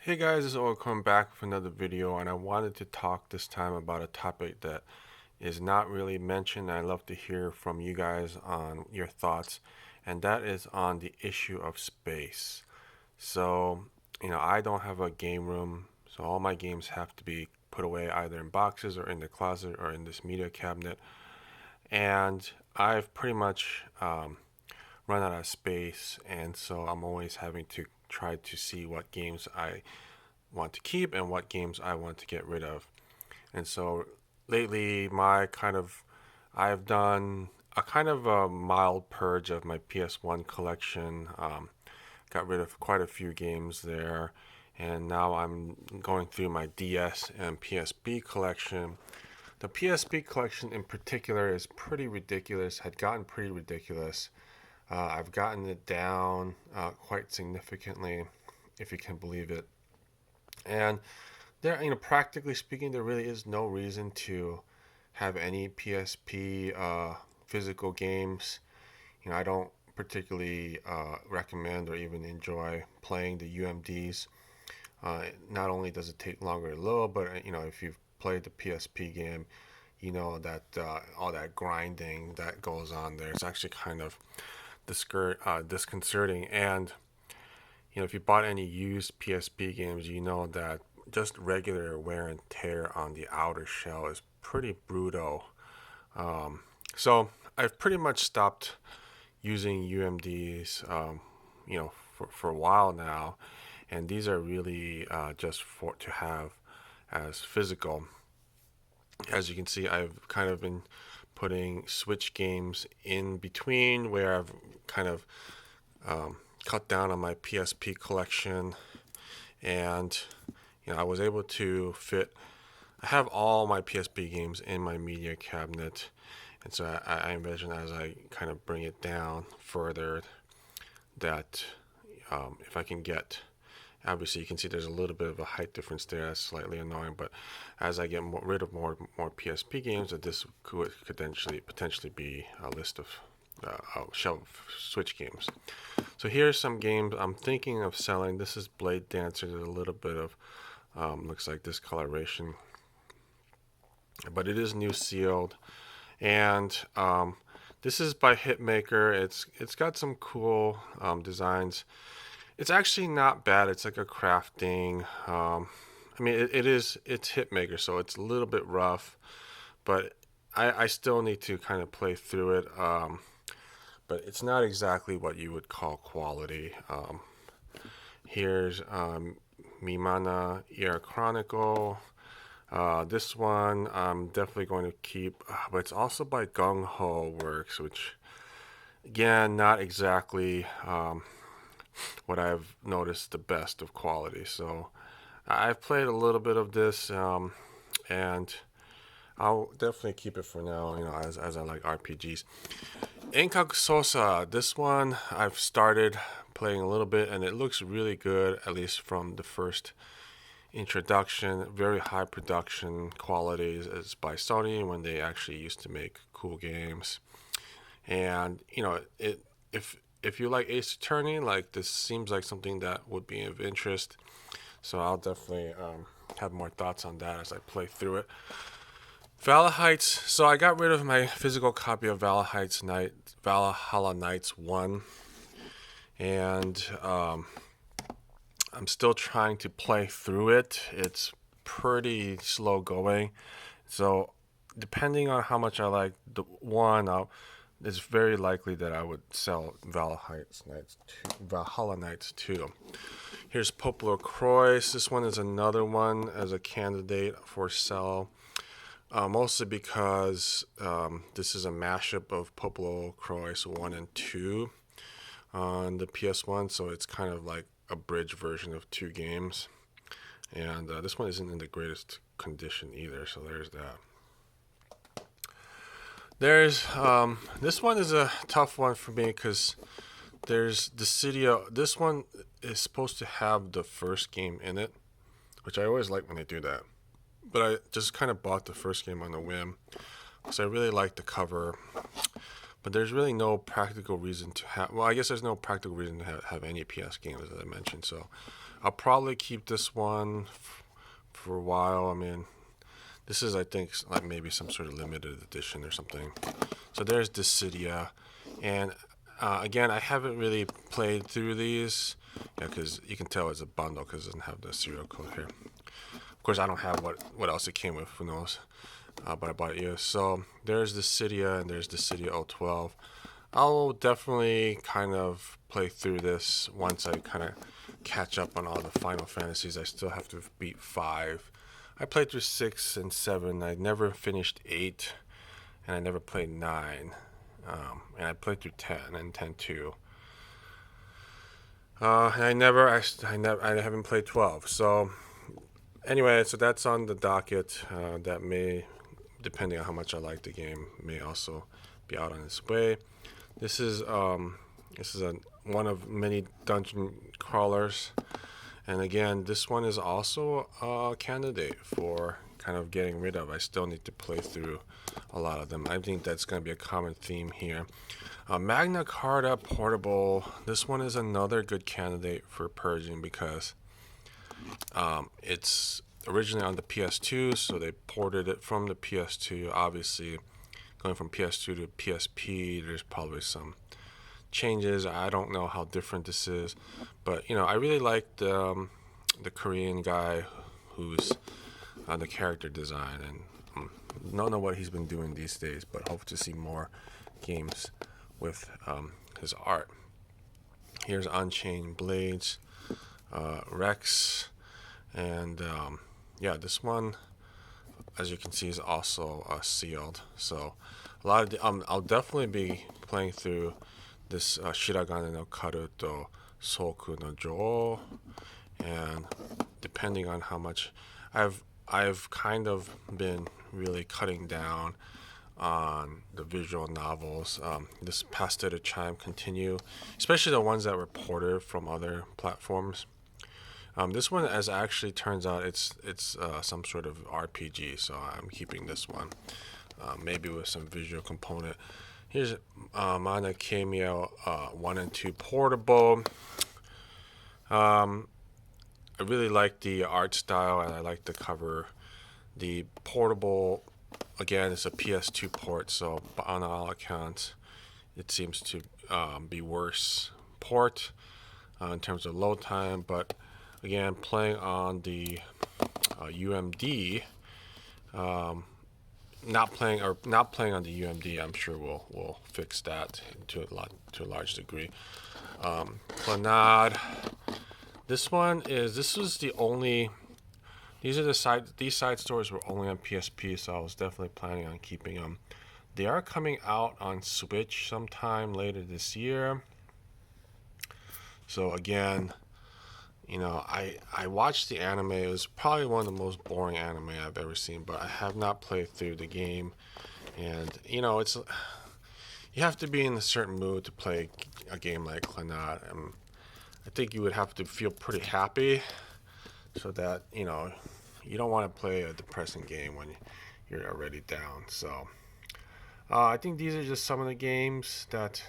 Hey guys, it's Oil coming back with another video, and I wanted to talk this time about a topic that is not really mentioned. I'd love to hear from you guys on your thoughts, and that is on the issue of space. So, I don't have a game room, so all my games have to be put away either in boxes or in the closet or in this media cabinet. And I've pretty much run out of space, and so I'm always having to try to see what games I want to keep and what games I want to get rid of. And so lately, I've done a kind of a mild purge of my PS1 collection. Got rid of quite a few games there, and now I'm going through my DS and PSP collection. The PSP collection in particular is pretty ridiculous, had gotten pretty ridiculous. I've gotten it down quite significantly, if you can believe it. And there, practically speaking, there really is no reason to have any PSP physical games. I don't particularly recommend or even enjoy playing the UMDs. Not only does it take longer to load, but if you've played the PSP game, you know that all that grinding that goes on there is actually kind of disconcerting. And if you bought any used PSP games, you know that just regular wear and tear on the outer shell is pretty brutal. So I've pretty much stopped using UMDs, for a while now, and these are really just for to have as physical. As you can see, I've kind of been putting Switch games in between where I've kind of cut down on my PSP collection, and I was able to fit. I have all my PSP games in my media cabinet, and so I envision as I kind of bring it down further that if I can get, obviously you can see there's a little bit of a height difference there. That's slightly annoying, but as I get rid of more PSP games, that this could potentially be a list of shelf Switch games. So here's some games I'm thinking of selling. This is Blade Dancer. There's a little bit of looks like discoloration, but it is new sealed, and this is by Hitmaker. It's got some cool designs. It's actually not bad. It's like a crafting. It's Hitmaker, so it's a little bit rough, but I still need to kind of play through it. But it's not exactly what you would call quality. Here's Mimana Air Chronicle. This one I'm definitely going to keep, but it's also by Gung Ho Works, which again, not exactly what I've noticed the best of quality. So I've played a little bit of this, and I'll definitely keep it for now, as I like RPGs. Enkaku Sosa, this one I've started playing a little bit, and it looks really good, at least from the first introduction. Very high production qualities. It's by Sony when they actually used to make cool games. And if you like Ace Attorney, like this seems like something that would be of interest. So I'll definitely have more thoughts on that as I play through it. Valhalla Heights. So I got rid of my physical copy of Valhalla Knights 1, and I'm still trying to play through it. It's pretty slow going, so depending on how much I like the one, it's very likely that I would sell Valhalla Knights 2. Here's Poplar Croix. This one is another one as a candidate for sell. Mostly because this is a mashup of Popolo Croix 1 and 2 on the PS1, so it's kind of like a bridge version of two games. And this one isn't in the greatest condition either, so there's that. There's this one is a tough one for me because there's Dissidia. This one is supposed to have the first game in it, which I always like when they do that. But I just kind of bought the first game on a whim because I really like the cover. But there's really no practical reason to have. Well, I guess there's no practical reason to have any PS games, as I mentioned. So I'll probably keep this one for a while. I mean, this is, I think, like maybe some sort of limited edition or something. So there's Dissidia, and again, I haven't really played through these, because you can tell it's a bundle because it doesn't have the serial code here. Of course, I don't have what else it came with. Who knows? But I bought it used. So there's Dissidia and there's Dissidia 012. I'll definitely kind of play through this once I kind of catch up on all the Final Fantasies. I still have to beat 5. I played through 6 and 7. I never finished 8, and I never played 9. And I played through 10 and 10 too. And I haven't played 12. So anyway, so that's on the docket. That may, depending on how much I like the game, may also be out on its way. This is one of many dungeon crawlers, and again, this one is also a candidate for kind of getting rid of. I still need to play through a lot of them. I think that's going to be a common theme here. Magna Carta Portable. This one is another good candidate for purging because it's originally on the PS2, so they ported it from the PS2. Obviously, going from PS2 to PSP, there's probably some changes. I don't know how different this is, but I really like the Korean guy who's the character design, and don't know what he's been doing these days, but hope to see more games with his art. Here's Unchained Blades, Rex, and yeah, this one, as you can see, is also sealed. So a lot of I'll definitely be playing through this Shiragane no Karuto Soku no Jo, and depending on how much I've kind of been really cutting down on the visual novels. This Pasta to Chime continue, especially the ones that were ported from other platforms. This one, as actually turns out, it's some sort of RPG, so I'm keeping this one, maybe with some visual component. Here's Mana Cameo 1 and 2 portable. I really like the art style, and I like the cover. The portable, again, is a PS2 port, so on all accounts, it seems to be worse port in terms of load time. But again, playing on the UMD, not playing on the UMD, I'm sure we'll fix that to a large degree. Clannad. This was the only. These side stories were only on PSP, so I was definitely planning on keeping them. They are coming out on Switch sometime later this year. So again, I watched the anime. It was probably one of the most boring anime I've ever seen, but I have not played through the game. And it's you have to be in a certain mood to play a game like Clannad. I think you would have to feel pretty happy, so that you don't want to play a depressing game when you're already down. So I think these are just some of the games that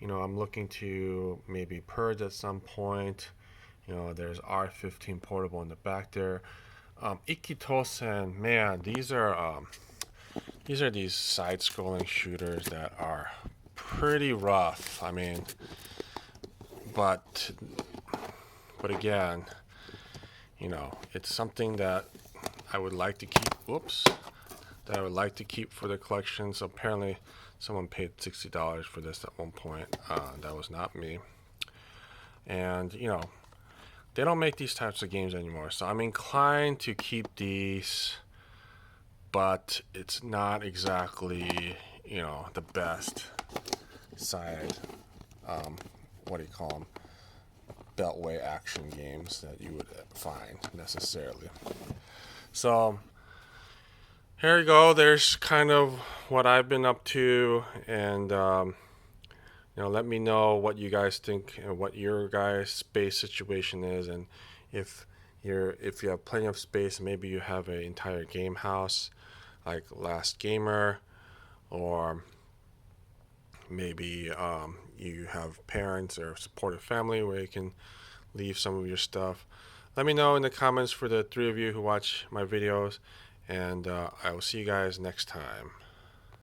I'm looking to maybe purge at some point. There's R15 portable in the back there. Ikitosen, man, these are these side-scrolling shooters that are pretty rough. I mean, but again, it's something that I would like to keep. That I would like to keep for the collection. So apparently, someone paid $60 for this at one point. That was not me. And they don't make these types of games anymore. So I'm inclined to keep these, but it's not exactly the best side. What do you call them? Beltway action games that you would find necessarily. So here you go. There's kind of what I've been up to, and let me know what you guys think and what your guys' space situation is, and if you have plenty of space, maybe you have an entire game house like Last Gamer, or maybe you have parents or supportive family where you can leave some of your stuff. Let me know in the comments for the three of you who watch my videos, and I will see you guys next time.